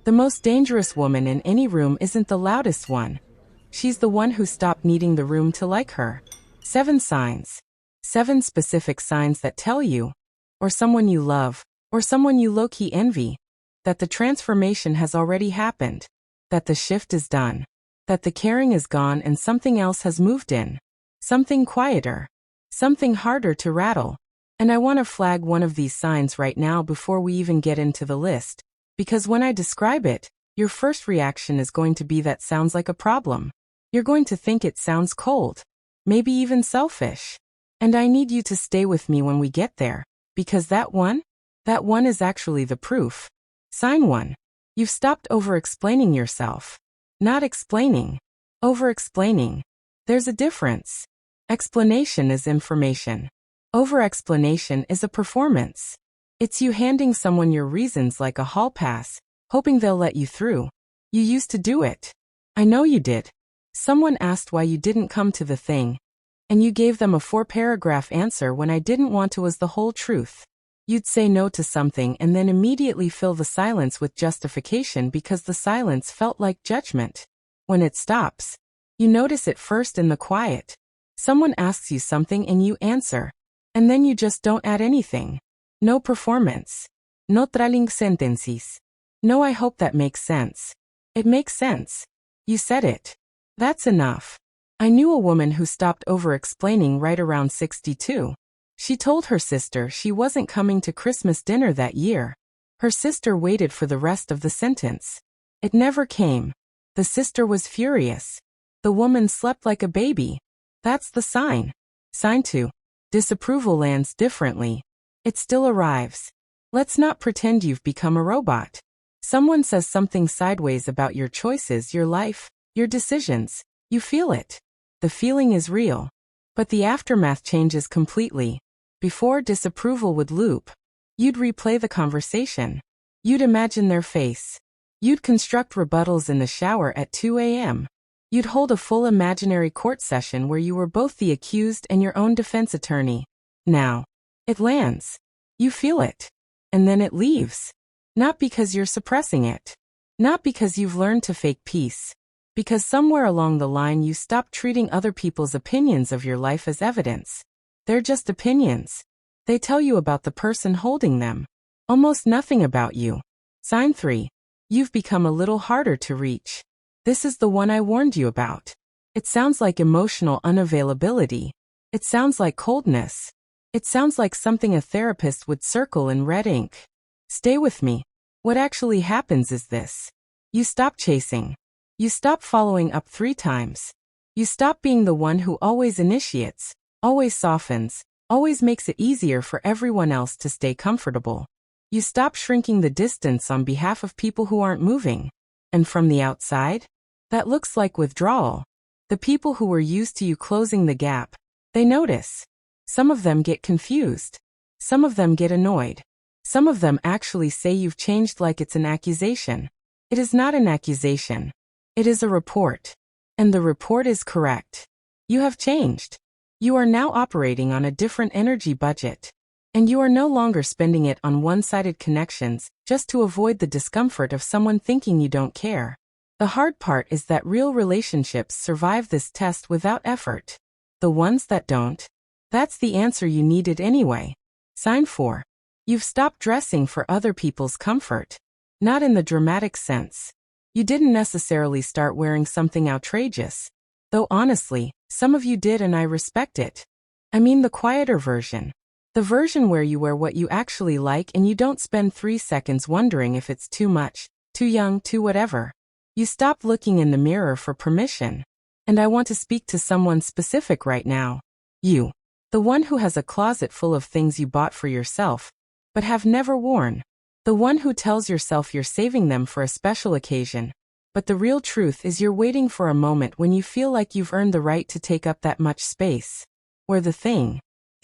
The most dangerous woman in any room isn't the loudest one. She's the one who stopped needing the room to like her. 7 signs. 7 specific signs that tell you, or someone you love, or someone you low-key envy, that the transformation has already happened, that the shift is done, that the caring is gone and something else has moved in. Something quieter. Something harder to rattle. And I want to flag one of these signs right now before we even get into the list, because when I describe it, your first reaction is going to be that sounds like a problem. You're going to think it sounds cold, maybe even selfish. And I need you to stay with me when we get there, because that one is actually the proof. Sign 1. You've stopped over-explaining yourself. Not explaining. Over-explaining. There's a difference. Explanation is information. Over-explanation is a performance. It's you handing someone your reasons like a hall pass, hoping they'll let you through. You used to do it. I know you did. Someone asked why you didn't come to the thing, and you gave them a 4-paragraph answer when I didn't want to was the whole truth. You'd say no to something and then immediately fill the silence with justification because the silence felt like judgment. When it stops, you notice it first in the quiet. Someone asks you something and you answer, and then you just don't add anything. No performance. No trailing sentences. No, I hope that makes sense. It makes sense. You said it. That's enough. I knew a woman who stopped over-explaining right around 62. She told her sister she wasn't coming to Christmas dinner that year. Her sister waited for the rest of the sentence. It never came. The sister was furious. The woman slept like a baby. That's the sign. Sign 2. Disapproval lands differently. It still arrives. Let's not pretend you've become a robot. Someone says something sideways about your choices, your life, your decisions. You feel it. The feeling is real. But the aftermath changes completely. Before, disapproval would loop. You'd replay the conversation. You'd imagine their face. You'd construct rebuttals in the shower at 2 a.m. You'd hold a full imaginary court session where you were both the accused and your own defense attorney. Now, it lands. You feel it. And then it leaves. Not because you're suppressing it. Not because you've learned to fake peace. Because somewhere along the line you stopped treating other people's opinions of your life as evidence. They're just opinions. They tell you about the person holding them. Almost nothing about you. Sign 3. You've become a little harder to reach. This is the one I warned you about. It sounds like emotional unavailability. It sounds like coldness. It sounds like something a therapist would circle in red ink. Stay with me. What actually happens is this. You stop chasing. You stop following up 3 times. You stop being the one who always initiates, always softens, always makes it easier for everyone else to stay comfortable. You stop shrinking the distance on behalf of people who aren't moving. And from the outside, that looks like withdrawal. The people who were used to you closing the gap, they notice. Some of them get confused. Some of them get annoyed. Some of them actually say you've changed like it's an accusation. It is not an accusation. It is a report. And the report is correct. You have changed. You are now operating on a different energy budget. And you are no longer spending it on one-sided connections just to avoid the discomfort of someone thinking you don't care. The hard part is that real relationships survive this test without effort. The ones that don't, that's the answer you needed anyway. Sign 4. You've stopped dressing for other people's comfort. Not in the dramatic sense. You didn't necessarily start wearing something outrageous. Though honestly, some of you did and I respect it. I mean the quieter version. The version where you wear what you actually like and you don't spend 3 seconds wondering if it's too much, too young, too whatever. You stop looking in the mirror for permission. And I want to speak to someone specific right now. You. The one who has a closet full of things you bought for yourself, but have never worn. The one who tells yourself you're saving them for a special occasion. But the real truth is you're waiting for a moment when you feel like you've earned the right to take up that much space. Where the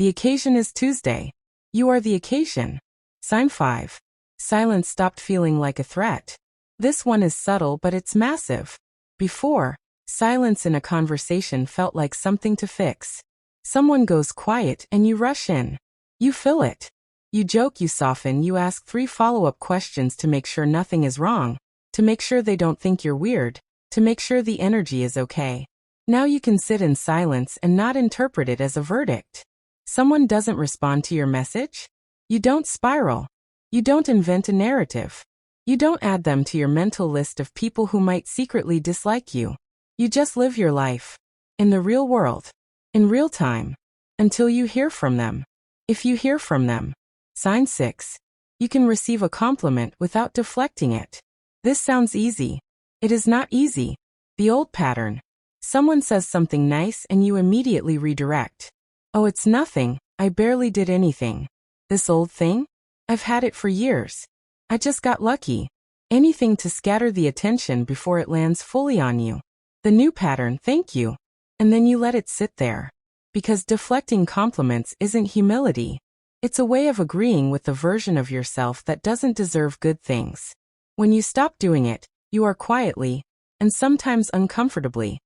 occasion is Tuesday. You are the occasion. Sign 5. Silence stopped feeling like a threat. This one is subtle but it's massive. Before, silence in a conversation felt like something to fix. Someone goes quiet and you rush in. You fill it. You joke, you soften, you ask 3 follow-up questions to make sure nothing is wrong, to make sure they don't think you're weird, to make sure the energy is okay. Now you can sit in silence and not interpret it as a verdict. Someone doesn't respond to your message? You don't spiral. You don't invent a narrative. You don't add them to your mental list of people who might secretly dislike you. You just live your life. In the real world. In real time. Until you hear from them. If you hear from them. Sign 6. You can receive a compliment without deflecting it. This sounds easy. It is not easy. The old pattern. Someone says something nice and you immediately redirect. Oh, it's nothing. I barely did anything. This old thing? I've had it for years. I just got lucky. Anything to scatter the attention before it lands fully on you. The new pattern, thank you. And then you let it sit there. Because deflecting compliments isn't humility. It's a way of agreeing with the version of yourself that doesn't deserve good things. When you stop doing it, you are quietly, and sometimes uncomfortably,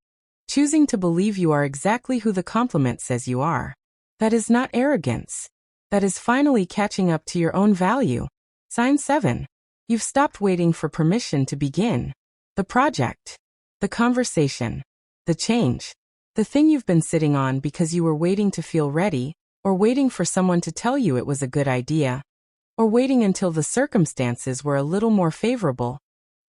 choosing to believe you are exactly who the compliment says you are. That is not arrogance. That is finally catching up to your own value. Sign 7. You've stopped waiting for permission to begin. The project. The conversation. The change. The thing you've been sitting on because you were waiting to feel ready, or waiting for someone to tell you it was a good idea, or waiting until the circumstances were a little more favorable,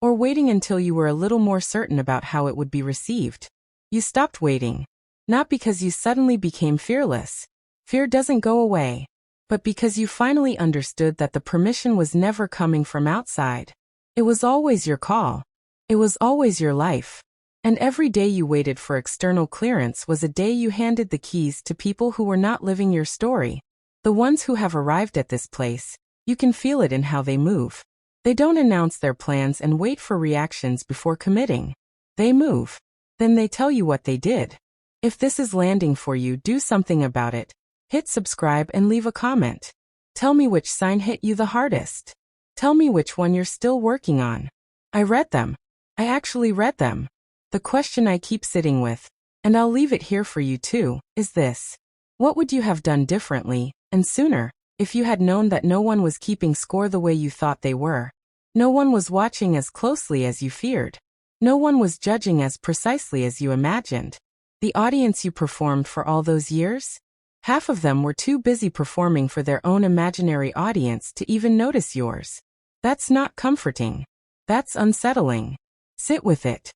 or waiting until you were a little more certain about how it would be received. You stopped waiting. Not because you suddenly became fearless. Fear doesn't go away. But because you finally understood that the permission was never coming from outside. It was always your call. It was always your life. And every day you waited for external clearance was a day you handed the keys to people who were not living your story. The ones who have arrived at this place, you can feel it in how they move. They don't announce their plans and wait for reactions before committing. They move. Then they tell you what they did. If this is landing for you, do something about it. Hit subscribe and leave a comment. Tell me which sign hit you the hardest. Tell me which one you're still working on. I read them. I actually read them. The question I keep sitting with, and I'll leave it here for you too, is this. What would you have done differently, and sooner, if you had known that no one was keeping score the way you thought they were? No one was watching as closely as you feared. No one was judging as precisely as you imagined. The audience you performed for all those years? Half of them were too busy performing for their own imaginary audience to even notice yours. That's not comforting. That's unsettling. Sit with it.